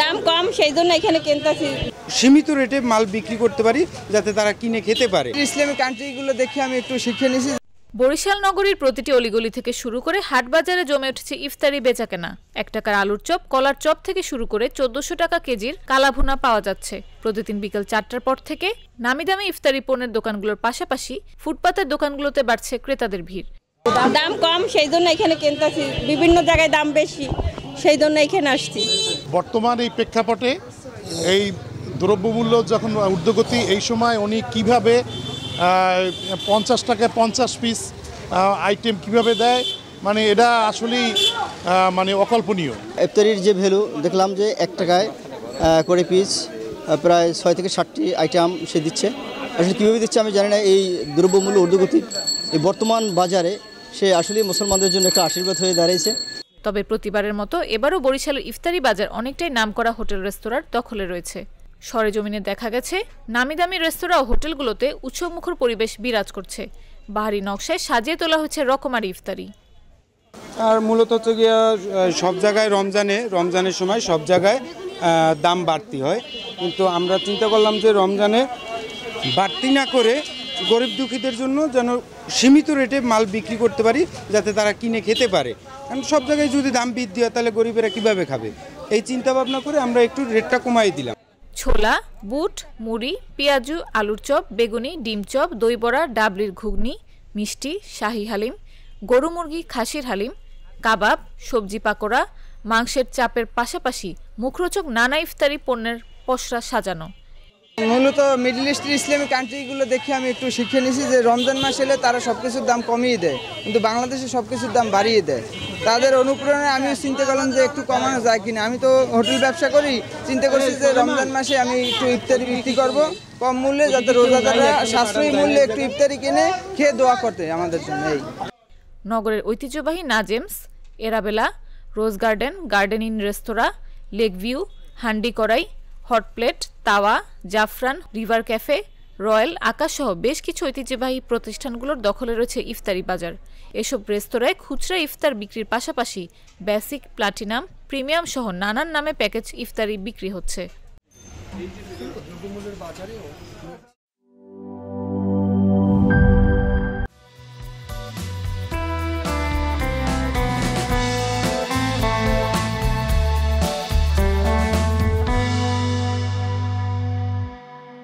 দাম কম, সেই জন্য এখানে কিনতেছি। সীমিত রেটে মাল বিক্রি করতে পারি যাতে তারা কিনে খেতে পারে। ইসলামিক কান্ট্রিগুলো দেখে আমি একটু শিখে নিয়েছি। বরিশাল নগরীর প্রতিটি অলিগলি থেকে শুরু করে হাট বাজারে জমে উঠেছে ইফতারি বেচাকেনা। 1 টাকার আলুর চপ, কলার চপ থেকে শুরু করে 1400 টাকা কেজির কালাভুনা পাওয়া যাচ্ছে। প্রতিদিন বিকেল 4টার পর থেকে নামি দামি ইফতারি পণ্যের দোকানগুলোর পাশাপাশি ফুটপাতের দোকানগুলোতে বাড়ছে ক্রেতাদের ভিড়। দাম কম, সেই জন্য এখানে কিনতেছি। বিভিন্ন জায়গায় দাম বেশি, সেই জন্য এখানে আসছি। বর্তমান এই প্রেক্ষাপটে এই দ্রব্যমূল্য যখন ঊর্ধ্বগতি, এই সময় উনি কিভাবে 50 টাকায় 50 পিস আইটেম কিভাবে দেয়, মানে এটা আসলেই মানে অকল্পনীয়। ইফতারির যে ভ্যালু দেখলাম যে 1 টাকায় করে পিস প্রায় 6 থেকে 7টি আইটেম সে দিচ্ছে। আসলে কীভাবে দিচ্ছে আমি জানি না। এই দ্রব্যমূল্য ঊর্ধ্বগতি এই বর্তমান বাজারে সে আসলে মুসলমানদের জন্য একটা আশীর্বাদ হয়ে দাঁড়িয়েছে। তবে প্রতিবারের মতো এবারও বরিশালের ইফতারি বাজার অনেকটাই নামকরা হোটেল রেস্তোরাঁর দখলে রয়েছে। সরেজমিনে দেখা গেছে নামি দামি রেস্তোরাঁ ও হোটেলগুলোতে উৎসবমুখর পরিবেশ বিরাজ করছে। বাহারি নকশায় সাজিয়ে তোলা হচ্ছে রকমারি ইফতারি। আর মূলত হচ্ছে গিয়ে সব জায়গায় রমজানের সময় সব জায়গায় দাম বাড়তি হয়, কিন্তু আমরা চিন্তা করলাম যে রমজানে বাড়তি না করে গরিব দুঃখীদের জন্য যেন সীমিত রেটে মাল বিক্রি করতে পারি যাতে তারা কিনে খেতে পারে। কারণ সব জায়গায় যদি দাম বৃদ্ধি হয় তাহলে গরিবেরা কীভাবে খাবে, এই চিন্তা ভাবনা করে আমরা একটু রেটটা কমাই দিলাম। ছোলা, বুট, মুড়ি, পেঁয়াজু, আলুর চপ, বেগুনি, ডিম চপ, দই বড়া, ডাবলির ঘুগনি, মিষ্টি, শাহি হালিম, গরু মুরগি খাসির হালিম, কাবাব, সবজি পাকোড়া, মাংসের চাপের পাশাপাশি মুখরোচক নানা ইফতারি পণ্যের পসরা সাজানো। মূলত মিডল ইস্টের ইসলামিক কান্ট্রিগুলো দেখে আমি একটু শিখে নিয়েছি যে রমজান মাস এলে তারা সব কিছুর দাম কমিয়ে দেয়, কিন্তু বাংলাদেশে সব কিছুর দাম বাড়িয়ে দেয়। তাদের অনুপ্রেরণায় আমিও চিন্তা করলাম যে একটু কমানো যায় কিনা। আমি তো হোটেল ব্যবসা করি, চিন্তা করছি যে রমজান মাসে আমি একটু ইফতারি বিক্রি করব কম মূল্যে, যাতে রোজাদাররা সাশ্রয়ী মূল্যে একটু ইফতারি কিনে খেয়ে দোয়া করতে আমাদের জন্য। এই নগরের ঐতিহ্যবাহী Nazem's, Arabella, rose garden, garden inn রেস্তোরাঁ, lake view, Handi Karai, hot plate, তাওয়া, জাফরান, রিভার ক্যাফে, রয়্যাল, আকাশসহ বেশ কিছু ঐতিহ্যবাহী প্রতিষ্ঠানগুলোর দখলে রয়েছে ইফতারি বাজার। এসব রেস্তোরাঁয় খুচরা ইফতার বিক্রির পাশাপাশি বেসিক, প্লাটিনাম, প্রিমিয়াম সহ নানান নামে প্যাকেজ ইফতারি বিক্রি হচ্ছে।